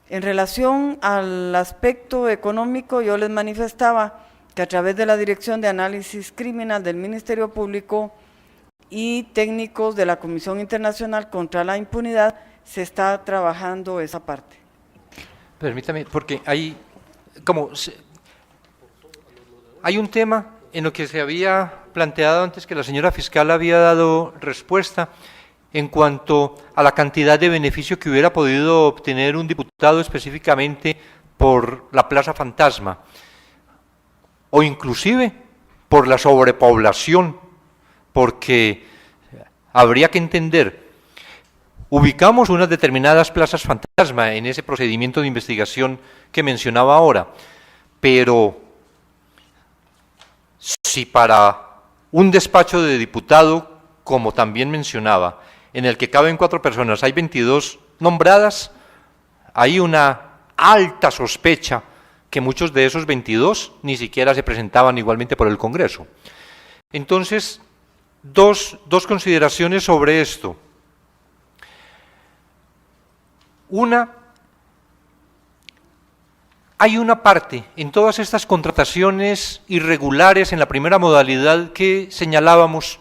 En relación al aspecto económico, yo les manifestaba que a través de la Dirección de Análisis Criminal del Ministerio Público y técnicos de la Comisión Internacional contra la Impunidad se está trabajando esa parte. Permítame, porque hay un tema en lo que se había planteado antes, que la señora fiscal había dado respuesta, en cuanto a la cantidad de beneficio que hubiera podido obtener un diputado específicamente por la plaza fantasma, o inclusive por la sobrepoblación, porque habría que entender, ubicamos unas determinadas plazas fantasma en ese procedimiento de investigación que mencionaba ahora, pero si para un despacho de diputado, como también mencionaba, en el que caben 4 personas, hay 22 nombradas, hay una alta sospecha que muchos de esos 22 ni siquiera se presentaban igualmente por el Congreso. Entonces, dos consideraciones sobre esto. Una, hay una parte en todas estas contrataciones irregulares en la primera modalidad que señalábamos,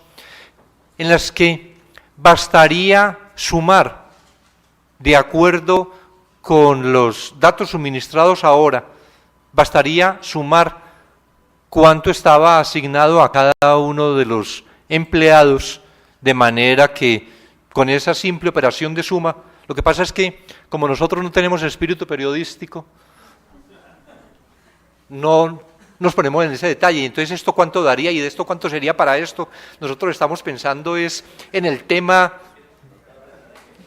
en las que bastaría sumar, de acuerdo con los datos suministrados ahora, bastaría sumar cuánto estaba asignado a cada uno de los empleados, de manera que con esa simple operación de suma, lo que pasa es que como nosotros no tenemos espíritu periodístico, no nos ponemos en ese detalle. Entonces, ¿esto cuánto daría y de esto cuánto sería para esto? Nosotros estamos pensando es en el tema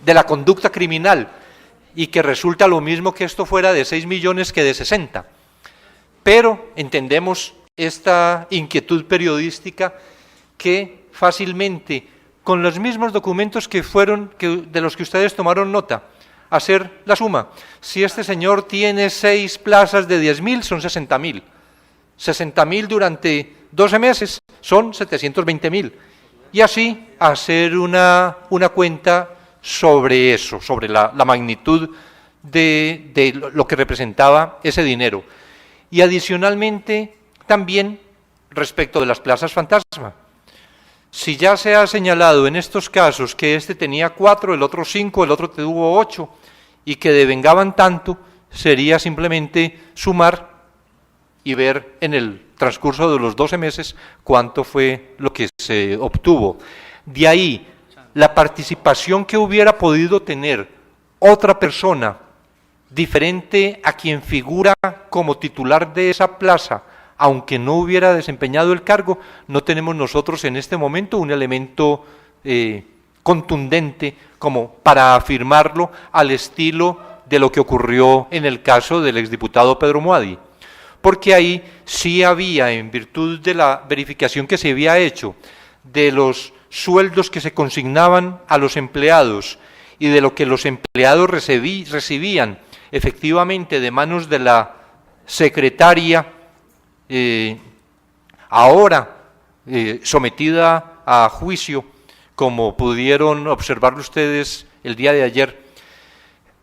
de la conducta criminal y que resulta lo mismo que esto fuera de 6 millones que de 60. Pero entendemos esta inquietud periodística que fácilmente, con los mismos documentos de los que ustedes tomaron nota, hacer la suma. Si este señor tiene 6 plazas de 10.000, son 60.000. 60.000 durante 12 meses son 720.000. Y así hacer una cuenta sobre eso, sobre la magnitud de lo que representaba ese dinero. Y adicionalmente, también respecto de las plazas fantasma. Si ya se ha señalado en estos casos que este tenía 4, el otro 5, el otro tuvo 8, y que devengaban tanto, sería simplemente sumar y ver en el transcurso de los 12 meses cuánto fue lo que se obtuvo. De ahí, la participación que hubiera podido tener otra persona diferente a quien figura como titular de esa plaza, aunque no hubiera desempeñado el cargo, no tenemos nosotros en este momento un elemento contundente como para afirmarlo al estilo de lo que ocurrió en el caso del exdiputado Pedro Moadi, porque ahí sí había, en virtud de la verificación que se había hecho de los sueldos que se consignaban a los empleados y de lo que los empleados recibían efectivamente de manos de la secretaria, ahora sometida a juicio, como pudieron observarlo ustedes el día de ayer,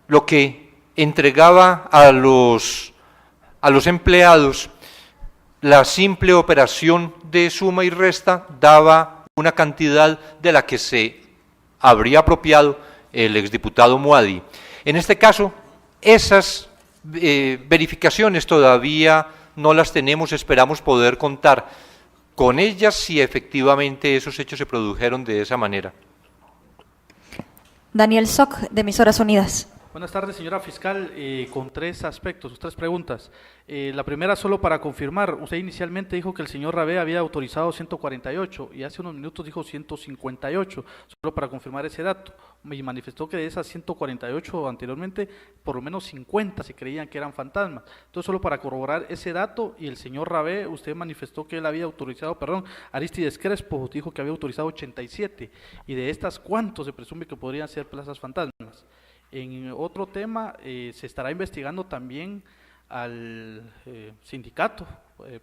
lo que entregaba a los empleados, la simple operación de suma y resta daba una cantidad de la que se habría apropiado el exdiputado Moadi. En este caso, esas verificaciones todavía no las tenemos, esperamos poder contar con ellas si efectivamente esos hechos se produjeron de esa manera. Daniel Soc, de Emisoras Unidas. Buenas tardes, señora fiscal, con 3 aspectos, 3 preguntas. La primera, solo para confirmar, usted inicialmente dijo que el señor Rabé había autorizado 148 y hace unos minutos dijo 158, solo para confirmar ese dato. Y manifestó que de esas 148 anteriormente, por lo menos 50 se creían que eran fantasmas. Entonces, solo para corroborar ese dato, y el señor Rabé, usted manifestó que él había autorizado, Aristides Crespo dijo que había autorizado 87, y de estas, ¿cuántos se presume que podrían ser plazas fantasmas? En otro tema, se estará investigando también al sindicato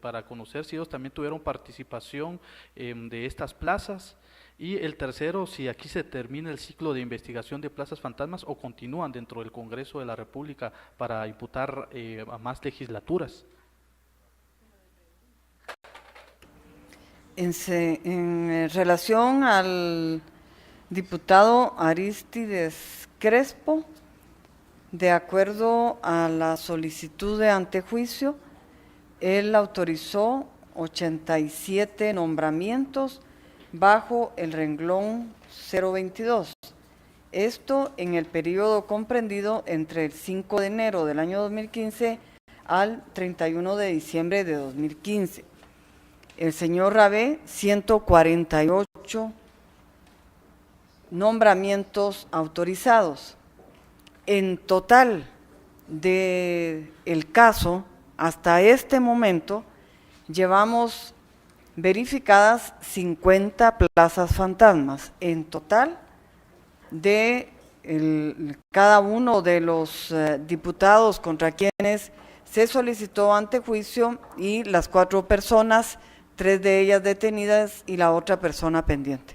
para conocer si ellos también tuvieron participación de estas plazas. Y el tercero, si aquí se termina el ciclo de investigación de plazas fantasmas o continúan dentro del Congreso de la República para imputar a más legislaturas. En relación al diputado Aristides Crespo, de acuerdo a la solicitud de antejuicio, él autorizó 87 nombramientos bajo el renglón 022. Esto en el periodo comprendido entre el 5 de enero del año 2015 al 31 de diciembre de 2015. El señor Rabé, 148 nombramientos autorizados. En total del caso, hasta este momento, llevamos verificadas 50 plazas fantasmas. En total de cada uno de los diputados contra quienes se solicitó antejuicio y las 4 personas, 3 de ellas detenidas y la otra persona pendiente.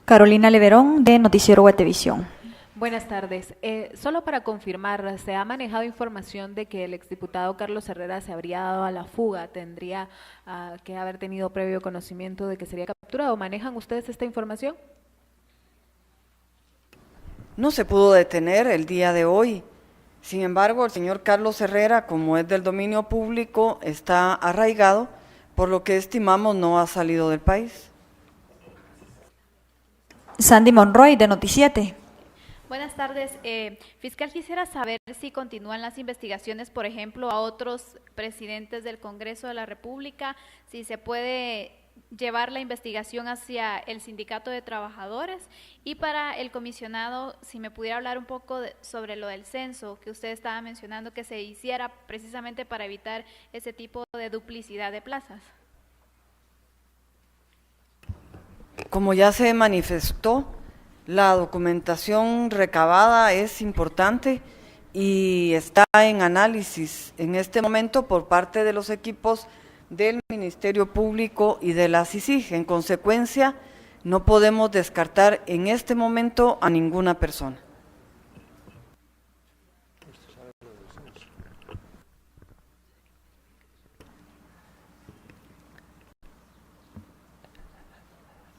Carolina Leverón, de Noticiero Guatevisión. Buenas tardes. Solo para confirmar, ¿se ha manejado información de que el exdiputado Carlos Herrera se habría dado a la fuga? ¿Tendría que haber tenido previo conocimiento de que sería capturado? ¿Manejan ustedes esta información? No se pudo detener el día de hoy. Sin embargo, el señor Carlos Herrera, como es del dominio público, está arraigado, por lo que estimamos no ha salido del país. Sandy Monroy, de Noticiete. Buenas tardes. Fiscal, quisiera saber si continúan las investigaciones, por ejemplo, a otros presidentes del Congreso de la República, si se puede llevar la investigación hacia el Sindicato de Trabajadores, y para el comisionado, si me pudiera hablar un poco sobre lo del censo que usted estaba mencionando, que se hiciera precisamente para evitar ese tipo de duplicidad de plazas. Como ya se manifestó, la documentación recabada es importante y está en análisis en este momento por parte de los equipos del Ministerio Público y de la CICIG. En consecuencia, no podemos descartar en este momento a ninguna persona.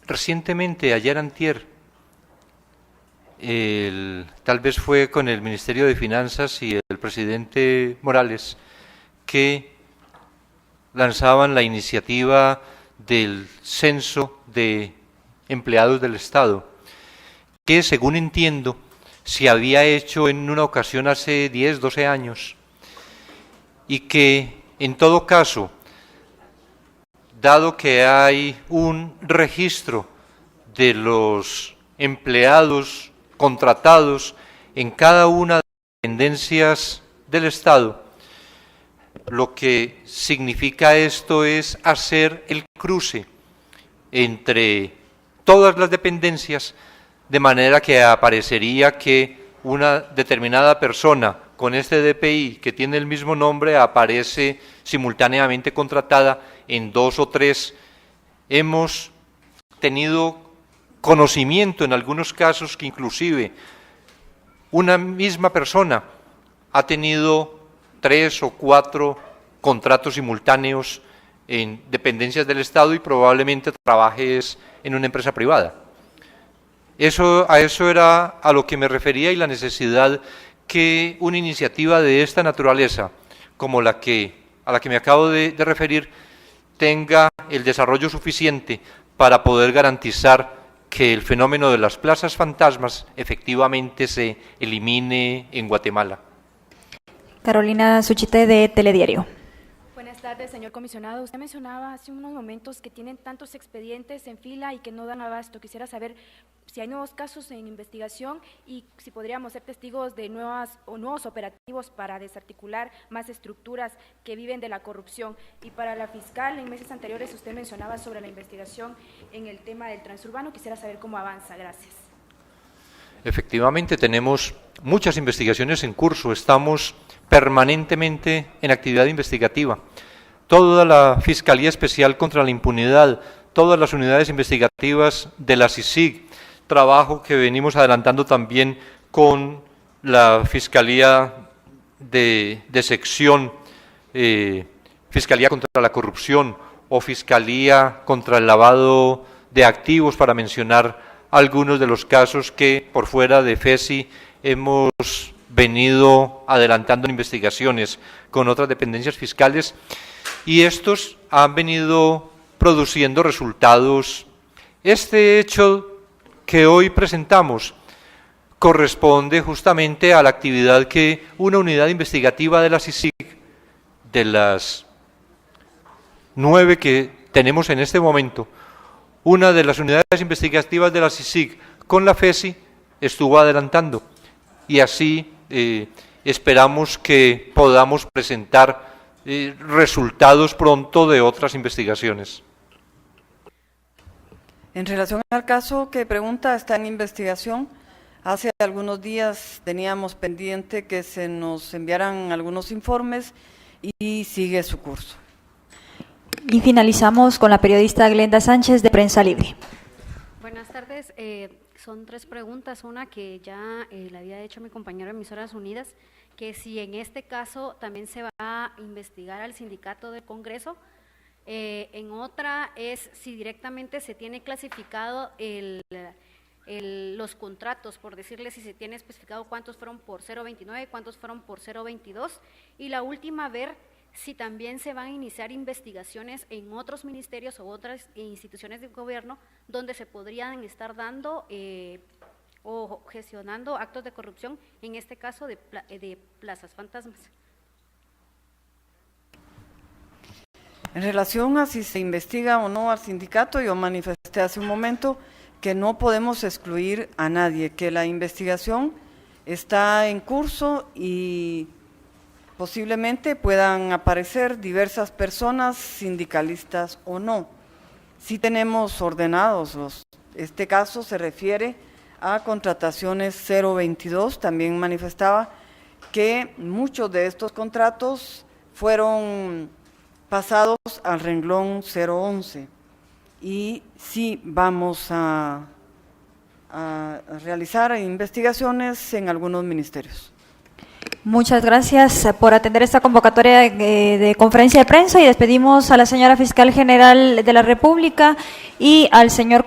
Recientemente, ayer antier, tal vez fue con el Ministerio de Finanzas y el presidente Morales, que lanzaban la iniciativa del censo de empleados del Estado, que según entiendo se había hecho en una ocasión hace 10, 12 años, y que en todo caso, dado que hay un registro de los empleados contratados en cada una de las dependencias del Estado, lo que significa esto es hacer el cruce entre todas las dependencias, de manera que aparecería que una determinada persona con este DPI que tiene el mismo nombre aparece simultáneamente contratada en 2 o 3. Hemos tenido conocimiento en algunos casos que inclusive una misma persona ha tenido 3 o 4 contratos simultáneos en dependencias del Estado y probablemente trabaje en una empresa privada. A eso era a lo que me refería, y la necesidad que una iniciativa de esta naturaleza, como a la que me acabo de referir, tenga el desarrollo suficiente para poder garantizar que el fenómeno de las plazas fantasmas efectivamente se elimine en Guatemala. Carolina Suchite, de Telediario. Buenas tardes, señor comisionado. Usted mencionaba hace unos momentos que tienen tantos expedientes en fila y que no dan abasto. Quisiera saber si hay nuevos casos en investigación y si podríamos ser testigos de nuevos operativos para desarticular más estructuras que viven de la corrupción. Y para la fiscal, en meses anteriores usted mencionaba sobre la investigación en el tema del transurbano. Quisiera saber cómo avanza. Gracias. Efectivamente, tenemos muchas investigaciones en curso, estamos permanentemente en actividad investigativa. Toda la Fiscalía Especial contra la Impunidad, todas las unidades investigativas de la CICIG, trabajo que venimos adelantando también con la Fiscalía de Sección, Fiscalía contra la Corrupción o Fiscalía contra el Lavado de Activos, para mencionar algunos de los casos que por fuera de FESI hemos venido adelantando en investigaciones con otras dependencias fiscales, y estos han venido produciendo resultados. Este hecho que hoy presentamos corresponde justamente a la actividad que una unidad investigativa de la CICIG, de las 9 que tenemos en este momento, una de las unidades investigativas de la CICIG con la FESI estuvo adelantando, y así esperamos que podamos presentar resultados pronto de otras investigaciones. En relación al caso que pregunta, está en investigación. Hace algunos días teníamos pendiente que se nos enviaran algunos informes y sigue su curso. Y finalizamos con la periodista Glenda Sánchez de Prensa Libre. Buenas tardes. Son 3 preguntas. Una que ya le había hecho mi compañero de Emisoras Unidas, que si en este caso también se va a investigar al sindicato del Congreso. En otra es si directamente se tiene clasificado los contratos, por decirle si se tiene especificado cuántos fueron por 0.29, cuántos fueron por 0.22. Y la última, ver si también se van a iniciar investigaciones en otros ministerios o otras instituciones de gobierno donde se podrían estar dando o gestionando actos de corrupción, en este caso de plazas fantasmas. En relación a si se investiga o no al sindicato, yo manifesté hace un momento que no podemos excluir a nadie, que la investigación está en curso y posiblemente puedan aparecer diversas personas, sindicalistas o no. Sí tenemos ordenados este caso se refiere a contrataciones 022, también manifestaba que muchos de estos contratos fueron pasados al renglón 011 y sí vamos a realizar investigaciones en algunos ministerios. Muchas gracias por atender esta convocatoria de conferencia de prensa y despedimos a la señora Fiscal General de la República y al señor